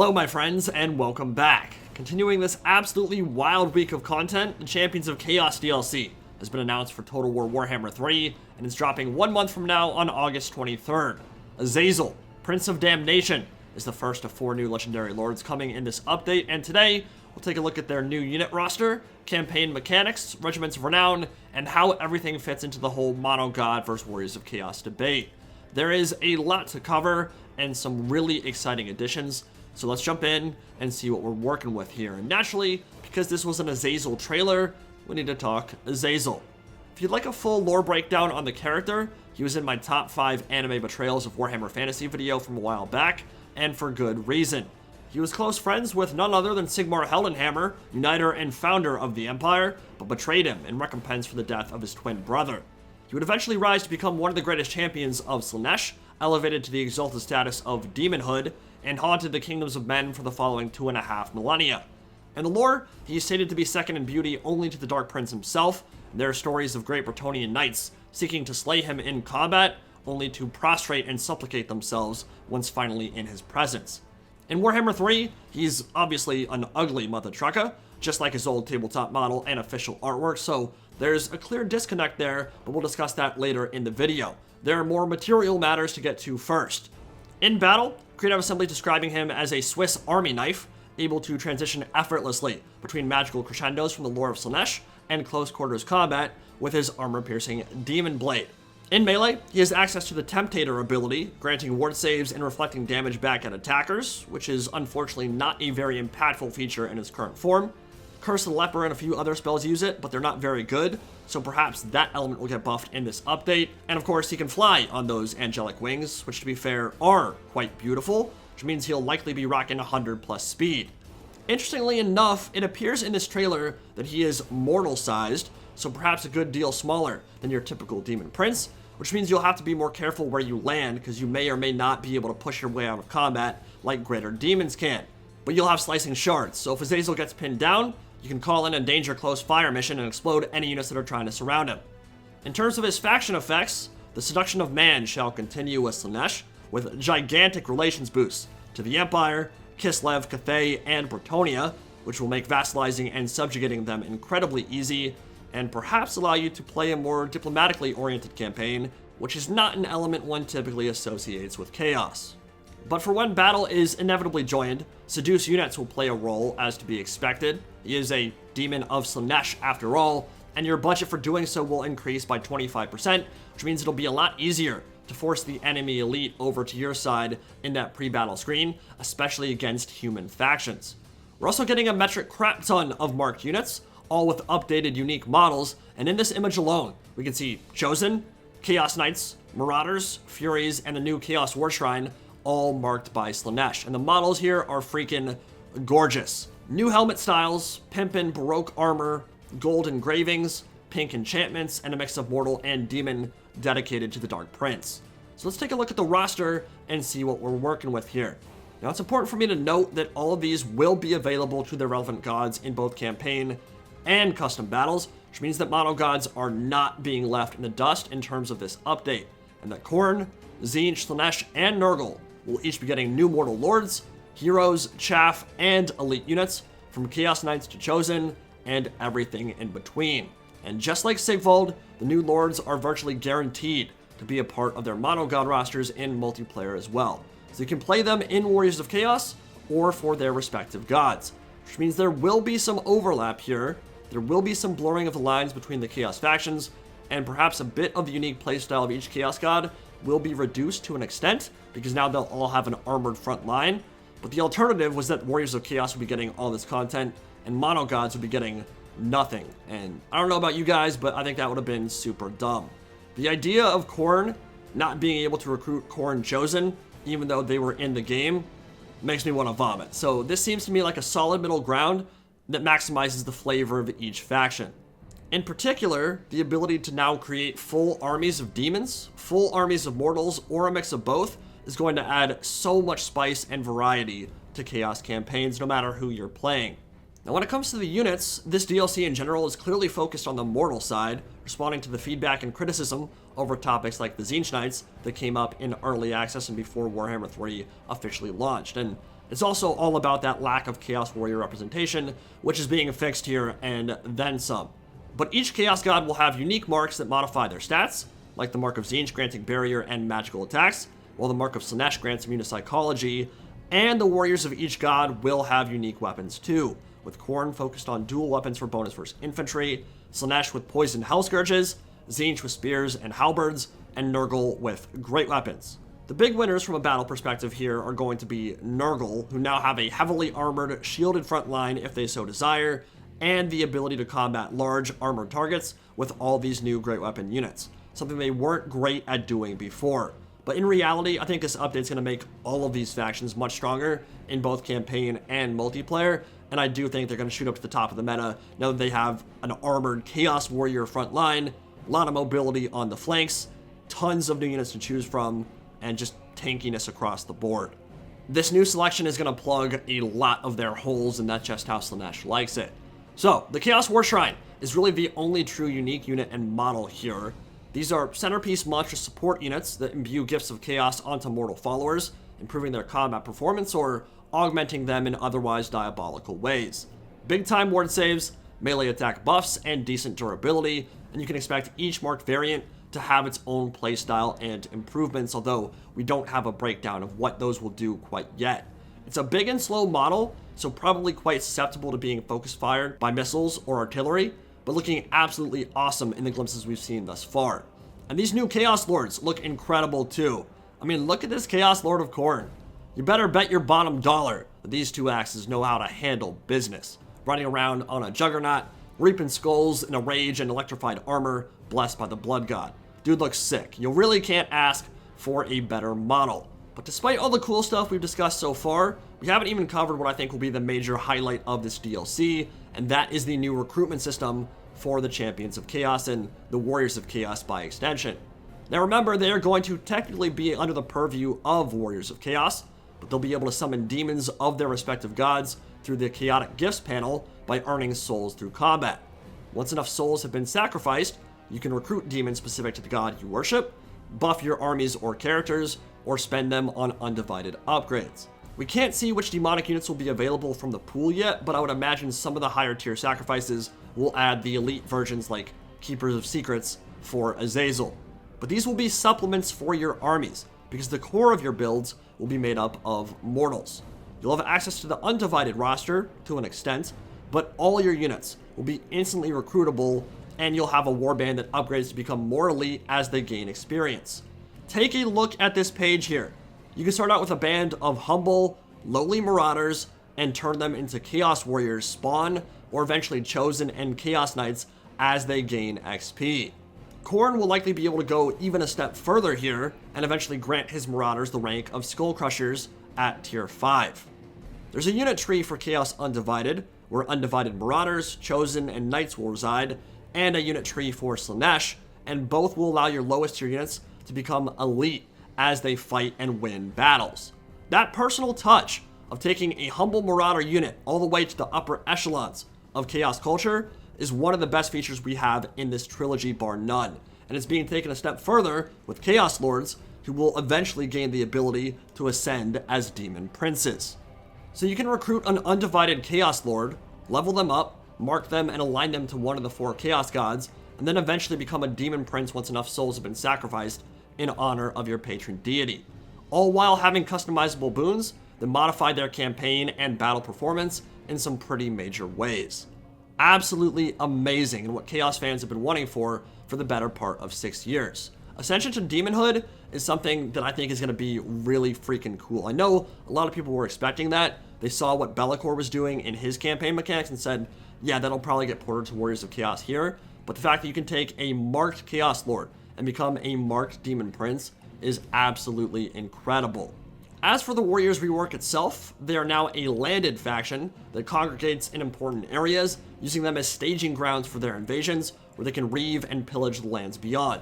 Hello my friends, and welcome back. Continuing this absolutely wild week of content, the Champions of Chaos DLC has been announced for Total War Warhammer 3, and is dropping 1 month from now on August 23rd. Azazel, Prince of Damnation, is the first of 4 new legendary lords coming in this update, and today we'll take a look at their new unit roster, campaign mechanics, regiments of renown, and how everything fits into the whole Monogod versus Warriors of Chaos debate. There is a lot to cover, and some really exciting additions. So let's jump in and see what we're working with here. And naturally, because this was an Azazel trailer, we need to talk Azazel. If you'd like a full lore breakdown on the character, he was in my top 5 anime betrayals of Warhammer Fantasy video from a while back, and for good reason. He was close friends with none other than Sigmar Heldenhammer, uniter and founder of the Empire, but betrayed him in recompense for the death of his twin brother. He would eventually rise to become one of the greatest champions of Slaanesh, elevated to the exalted status of demonhood, and haunted the kingdoms of men for the following 2.5 millennia. In the lore, he is stated to be second in beauty only to the Dark Prince himself, and there are stories of great Bretonnian knights seeking to slay him in combat, only to prostrate and supplicate themselves once finally in his presence. In Warhammer 3, he's obviously an ugly mother trucker, just like his old tabletop model and official artwork, so there's a clear disconnect there, but we'll discuss that later in the video. There are more material matters to get to first. In battle, Creative Assembly describing him as a Swiss army knife, able to transition effortlessly between magical crescendos from the lore of Slaanesh and close quarters combat with his armor-piercing demon blade. In melee, he has access to the Temptator ability, granting ward saves and reflecting damage back at attackers, which is unfortunately not a very impactful feature in its current form. Curse of the Leper and a few other spells use it, but they're not very good, so perhaps that element will get buffed in this update. And of course, he can fly on those angelic wings, which to be fair, are quite beautiful, which means he'll likely be rocking 100+ speed. Interestingly enough, it appears in this trailer that he is mortal-sized, so perhaps a good deal smaller than your typical Demon Prince, which means you'll have to be more careful where you land, because you may or may not be able to push your way out of combat like greater demons can. But you'll have slicing shards, so if Azazel gets pinned down, you can call in a danger close fire mission and explode any units that are trying to surround him. In terms of his faction effects, the seduction of man shall continue with Slaanesh, with gigantic relations boosts to the Empire, Kislev, Cathay, and Bretonnia, which will make vassalizing and subjugating them incredibly easy, and perhaps allow you to play a more diplomatically oriented campaign, which is not an element one typically associates with Chaos. But for when battle is inevitably joined, seduce units will play a role, as to be expected. He is a demon of Slaanesh after all, and your budget for doing so will increase by 25%, which means it'll be a lot easier to force the enemy elite over to your side in that pre-battle screen, especially against human factions. We're also getting a metric crap ton of marked units, all with updated unique models, and in this image alone, we can see Chosen, Chaos Knights, Marauders, Furies, and the new Chaos War Shrine, all marked by Slaanesh, and the models here are freaking gorgeous. New helmet styles, pimpin' Baroque armor, gold engravings, pink enchantments, and a mix of mortal and demon dedicated to the Dark Prince. So let's take a look at the roster and see what we're working with here. Now it's important for me to note that all of these will be available to their relevant gods in both campaign and custom battles, which means that Monogods are not being left in the dust in terms of this update, and that Khorne, Tzeentch, Slaanesh, and Nurgle will each be getting new mortal lords, heroes, chaff, and elite units, from Chaos Knights to Chosen, and everything in between. And just like Sigvald, the new lords are virtually guaranteed to be a part of their Monogod rosters in multiplayer as well. So you can play them in Warriors of Chaos, or for their respective gods, which means there will be some overlap here, there will be some blurring of the lines between the Chaos factions, and perhaps a bit of the unique playstyle of each Chaos god will be reduced to an extent, because now they'll all have an armored front line. But the alternative was that Warriors of Chaos would be getting all this content, and Monogods would be getting nothing. And I don't know about you guys, but I think that would have been super dumb. The idea of Khorne not being able to recruit Khorne Chosen, even though they were in the game, makes me want to vomit. So this seems to me like a solid middle ground that maximizes the flavor of each faction. In particular, the ability to now create full armies of demons, full armies of mortals, or a mix of both is going to add so much spice and variety to Chaos campaigns, no matter who you're playing. Now when it comes to the units, this DLC in general is clearly focused on the mortal side, responding to the feedback and criticism over topics like the Tzeentch Knights that came up in early access and before Warhammer 3 officially launched. And It's also all about that lack of Chaos Warrior representation, which is being fixed here and then some. But each Chaos God will have unique marks that modify their stats, like the Mark of Tzeentch granting barrier and magical attacks, while the Mark of Slaanesh grants immune to psychology, and the warriors of each god will have unique weapons too, with Khorne focused on dual weapons for bonus versus infantry, Slaanesh with poisoned hell scourges, Tzeentch with spears and halberds, and Nurgle with great weapons. The big winners from a battle perspective here are going to be Nurgle, who now have a heavily armored, shielded front line if they so desire, and the ability to combat large armored targets with all these new great weapon units, something they weren't great at doing before. But in reality, I think this update is going to make all of these factions much stronger in both campaign and multiplayer, and I do think they're going to shoot up to the top of the meta now that they have an armored Chaos Warrior front line, a lot of mobility on the flanks, tons of new units to choose from, and just tankiness across the board. This new selection is going to plug a lot of their holes, and that's just how Slaanesh likes it. So, the Chaos War Shrine is really the only true unique unit and model here. These are centerpiece monstrous support units that imbue gifts of chaos onto mortal followers, improving their combat performance or augmenting them in otherwise diabolical ways. Big time ward saves, melee attack buffs, and decent durability, and you can expect each marked variant to have its own playstyle and improvements, although we don't have a breakdown of what those will do quite yet. It's a big and slow model, so probably quite susceptible to being focus fired by missiles or artillery, but looking absolutely awesome in the glimpses we've seen thus far. And these new Chaos Lords look incredible too. I mean, look at this Chaos Lord of Khorne. You better bet your bottom dollar that these two axes know how to handle business. Running around on a Juggernaut, reaping skulls in a rage and electrified armor, blessed by the Blood God. Dude looks sick. You really can't ask for a better model. But despite all the cool stuff we've discussed so far, we haven't even covered what I think will be the major highlight of this DLC, and that is the new recruitment system for the Champions of Chaos and the Warriors of Chaos by extension. Now remember, they are going to technically be under the purview of Warriors of Chaos, but they'll be able to summon demons of their respective gods through the Chaotic Gifts panel by earning souls through combat. Once enough souls have been sacrificed, you can recruit demons specific to the god you worship, buff your armies or characters, or spend them on undivided upgrades. We can't see which demonic units will be available from the pool yet, but I would imagine some of the higher tier sacrifices will add the elite versions like Keepers of Secrets for Azazel. But these will be supplements for your armies, because the core of your builds will be made up of mortals. You'll have access to the undivided roster to an extent, but all your units will be instantly recruitable, and you'll have a warband that upgrades to become more elite as they gain experience. Take a look at this page here. You can start out with a band of humble, lowly marauders and turn them into Chaos Warriors spawn, or eventually Chosen and Chaos Knights as they gain XP. Khorne will likely be able to go even a step further here and eventually grant his marauders the rank of Skull Crushers at tier 5. There's a unit tree for Chaos Undivided, where Undivided Marauders, Chosen, and Knights will reside, and a unit tree for Slaanesh, and both will allow your lowest tier units to become elite as they fight and win battles. That personal touch of taking a humble Marauder unit all the way to the upper echelons of Chaos culture is one of the best features we have in this trilogy, bar none, and it's being taken a step further with Chaos Lords, who will eventually gain the ability to ascend as Demon Princes. So you can recruit an Undivided Chaos Lord, level them up, mark them, and align them to one of the 4 Chaos Gods, and then eventually become a Demon Prince once enough souls have been sacrificed in honor of your patron deity, all while having customizable boons that modify their campaign and battle performance in some pretty major ways. Absolutely amazing, and what Chaos fans have been wanting for the better part of 6 years. Ascension to Demonhood is something that I think is going to be really freaking cool. I know a lot of people were expecting that. They saw what Be'lakor was doing in his campaign mechanics and said, yeah, that'll probably get ported to Warriors of Chaos here. But the fact that you can take a marked Chaos Lord and become a marked Demon Prince is absolutely incredible. As for the Warriors rework itself, they are now a landed faction that congregates in important areas, using them as staging grounds for their invasions, where they can reave and pillage the lands beyond.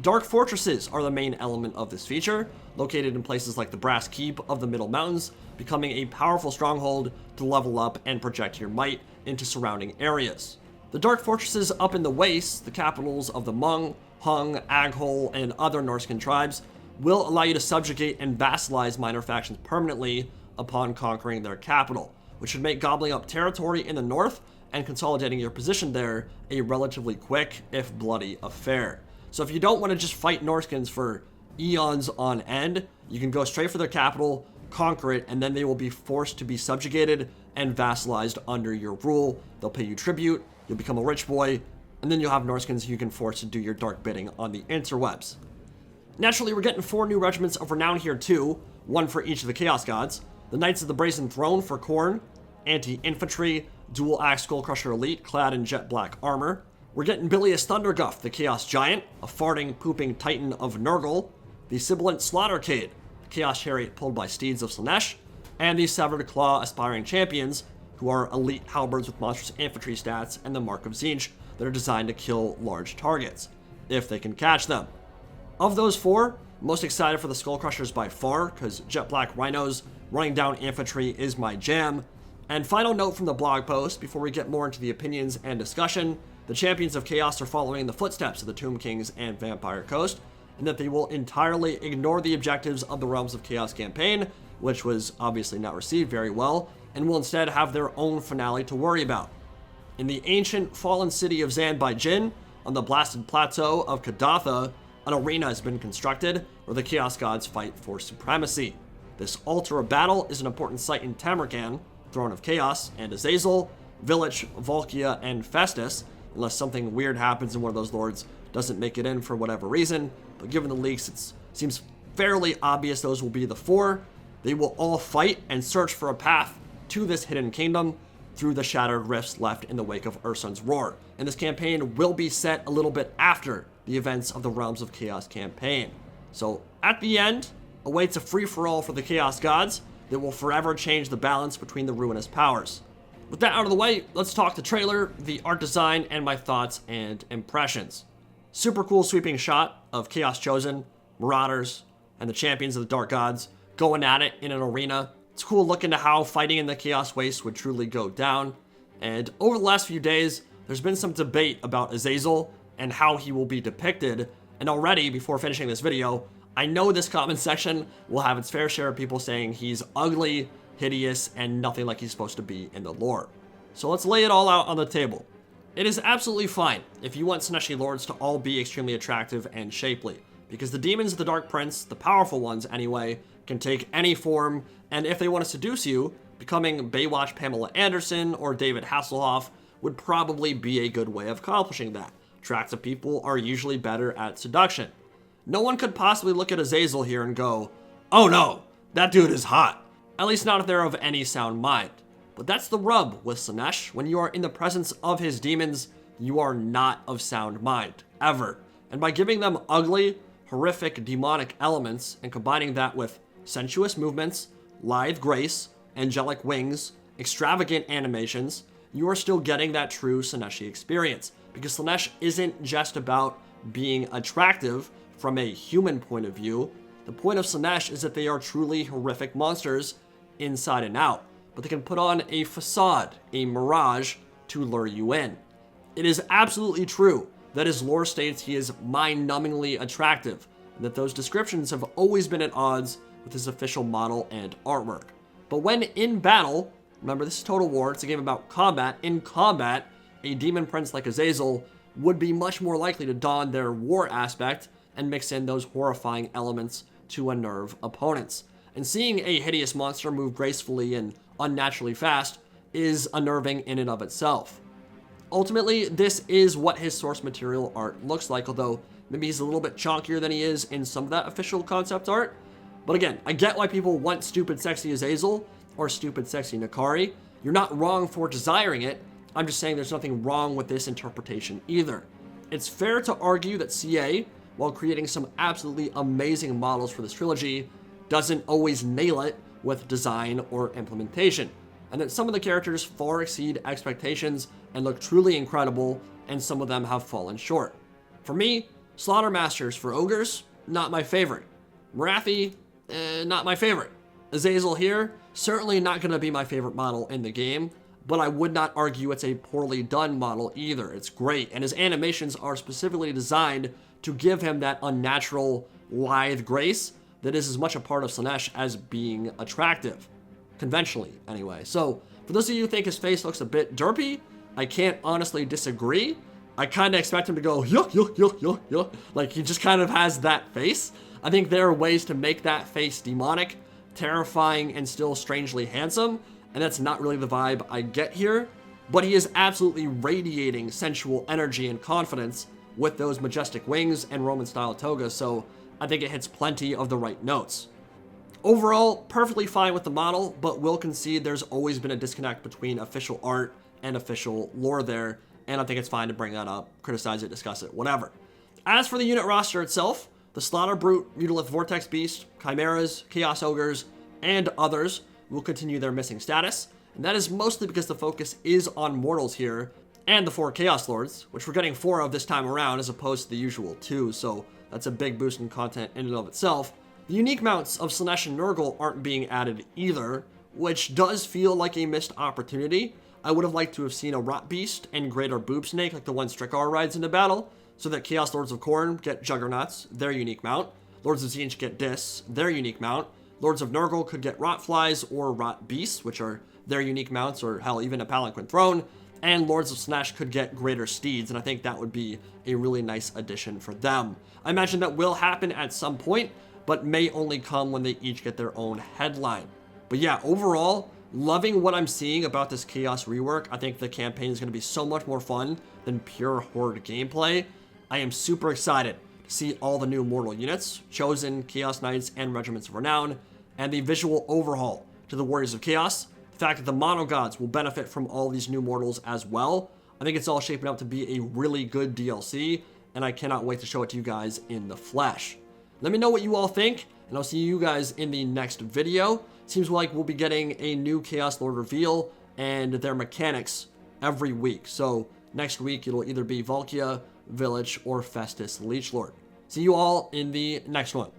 Dark fortresses are the main element of this feature, located in places like the Brass Keep of the Middle Mountains, becoming a powerful stronghold to level up and project your might into surrounding areas. The Dark Fortresses up in the Wastes, the capitals of the Hmong, Hung, Aghol, and other Norscan tribes, will allow you to subjugate and vassalize minor factions permanently upon conquering their capital, which should make gobbling up territory in the north and consolidating your position there a relatively quick, if bloody, affair. So if you don't want to just fight Norskins for eons on end, you can go straight for their capital, conquer it, and then they will be forced to be subjugated and vassalized under your rule. They'll pay you tribute, you'll become a rich boy, and then you'll have Norskins you can force to do your dark bidding on the interwebs. Naturally, we're getting 4 new regiments of renown here too, 1 for each of the Chaos Gods. The Knights of the Brazen Throne for Khorne, anti-infantry, dual-axe Skullcrusher elite clad in jet black armor. We're getting Bilious Thunderguff, the Chaos Giant, a farting, pooping titan of Nurgle, the Sibilant Slaughtercade, the Chaos Chariot pulled by steeds of Slaanesh, and the Severed Claw Aspiring Champions, who are elite halberds with monstrous infantry stats and the Mark of Tzeentch that are designed to kill large targets, if they can catch them. Of those 4, most excited for the Skullcrushers by far, because jet black rhinos running down infantry is my jam. And final note from the blog post, before we get more into the opinions and discussion, the Champions of Chaos are following the footsteps of the Tomb Kings and Vampire Coast, and that they will entirely ignore the objectives of the Realms of Chaos campaign, which was obviously not received very well, and will instead have their own finale to worry about. In the ancient fallen city of Zan by Jin, on the blasted plateau of Kadatha, an arena has been constructed where the Chaos Gods fight for supremacy. This altar of battle is an important site in Tamarkan, Throne of Chaos, and Azazel, Village, Volkia, and Festus, unless something weird happens and one of those lords doesn't make it in for whatever reason. But given the leaks, it seems fairly obvious those will be the 4. They will all fight and search for a path to this hidden kingdom through the shattered rifts left in the wake of Ursun's Roar. And this campaign will be set a little bit after the events of the Realms of Chaos campaign. So at the end, awaits a free-for-all for the Chaos Gods that will forever change the balance between the ruinous powers. With that out of the way, let's talk the trailer, the art design, and my thoughts and impressions. Super cool sweeping shot of Chaos Chosen, Marauders, and the Champions of the Dark Gods going at it in an arena. It's cool looking to how fighting in the Chaos Waste would truly go down. And over the last few days, there's been some debate about Azazel and how he will be depicted. And already, before finishing this video, I know this comment section will have its fair share of people saying he's ugly, hideous, and nothing like he's supposed to be in the lore. So let's lay it all out on the table. It is absolutely fine if you want Slaaneshi lords to all be extremely attractive and shapely, because the demons of the Dark Prince, the powerful ones anyway, can take any form, and if they want to seduce you, becoming Baywatch Pamela Anderson or David Hasselhoff would probably be a good way of accomplishing that. Attractive people are usually better at seduction. No one could possibly look at Azazel here and go, oh no, that dude is hot. At least not if they're of any sound mind. But that's the rub with Slaanesh. When you are in the presence of his demons, you are not of sound mind, ever. And by giving them ugly, horrific, demonic elements and combining that with sensuous movements, lithe grace, angelic wings, extravagant animations, you are still getting that true Slaaneshi experience. Because Slaanesh isn't just about being attractive from a human point of view. The point of Slaanesh is that they are truly horrific monsters inside and out, but they can put on a facade, a mirage, to lure you in. It is absolutely true that his lore states he is mind-numbingly attractive, and that those descriptions have always been at odds with his official model and artwork. But when in battle, remember this is Total War, it's a game about combat, in combat, a demon prince like Azazel would be much more likely to don their war aspect and mix in those horrifying elements to unnerve opponents. And seeing a hideous monster move gracefully and unnaturally fast is unnerving in and of itself. Ultimately, this is what his source material art looks like, although maybe he's a little bit chonkier than he is in some of that official concept art. But again, I get why people want stupid sexy Azazel or stupid sexy Nakari. You're not wrong for desiring it. I'm just saying there's nothing wrong with this interpretation either. It's fair to argue that CA, while creating some absolutely amazing models for this trilogy, doesn't always nail it with design or implementation, and that some of the characters far exceed expectations and look truly incredible, and some of them have fallen short. For me, Slaughtermasters for Ogres, not my favorite. Marathi, not my favorite. Azazel here, certainly not going to be my favorite model in the game, but I would not argue it's a poorly done model either. It's great, and his animations are specifically designed to give him that unnatural, lithe grace that is as much a part of Slaanesh as being attractive. conventionally anyway. So for those of you who think his face looks a bit derpy, I can't honestly disagree. I kind of expect him to go, yuck, yuck, yuck, yuck, yuck. Like, he just kind of has that face. I think there are ways to make that face demonic, terrifying, and still strangely handsome, and that's not really the vibe I get here. But he is absolutely radiating sensual energy and confidence with those majestic wings and Roman-style toga, so I think it hits plenty of the right notes. Overall, perfectly fine with the model, but will concede there's always been a disconnect between official art and official lore there, and I think it's fine to bring that up, criticize it, discuss it, whatever. As for the unit roster itself, the Slaughter Brute, Mutalith Vortex Beast, Chimeras, Chaos Ogres, and others will continue their missing status, and that is mostly because the focus is on Mortals here, and the 4 Chaos Lords, which we're getting 4 of this time around as opposed to the usual 2, so that's a big boost in content in and of itself. The unique mounts of Slaanesh and Nurgle aren't being added either, which does feel like a missed opportunity. I would have liked to have seen a Rot Beast and Greater Boob Snake like the one Strickar rides into battle, so that Chaos Lords of Khorne get Juggernauts, their unique mount, Lords of Tzeentch get Dis, their unique mount, Lords of Nurgle could get Rot Flies or Rot Beasts, which are their unique mounts, or hell, even a Palanquin Throne, and Lords of Slaanesh could get Greater Steeds, and I think that would be a really nice addition for them. I imagine that will happen at some point, but may only come when they each get their own headline. But yeah, overall, loving what I'm seeing about this Chaos rework. I think the campaign is going to be so much more fun than pure Horde gameplay. I am super excited to see all the new Mortal units, Chosen, Chaos Knights, and Regiments of Renown, and the visual overhaul to the Warriors of Chaos. The fact that the Monogods will benefit from all these new Mortals as well. I think it's all shaping up to be a really good DLC, and I cannot wait to show it to you guys in the flesh. Let me know what you all think, and I'll see you guys in the next video. Seems like we'll be getting a new Chaos Lord reveal and their mechanics every week. So next week, it'll either be Valkia, Village, or Festus Leech Lord. See you all in the next one.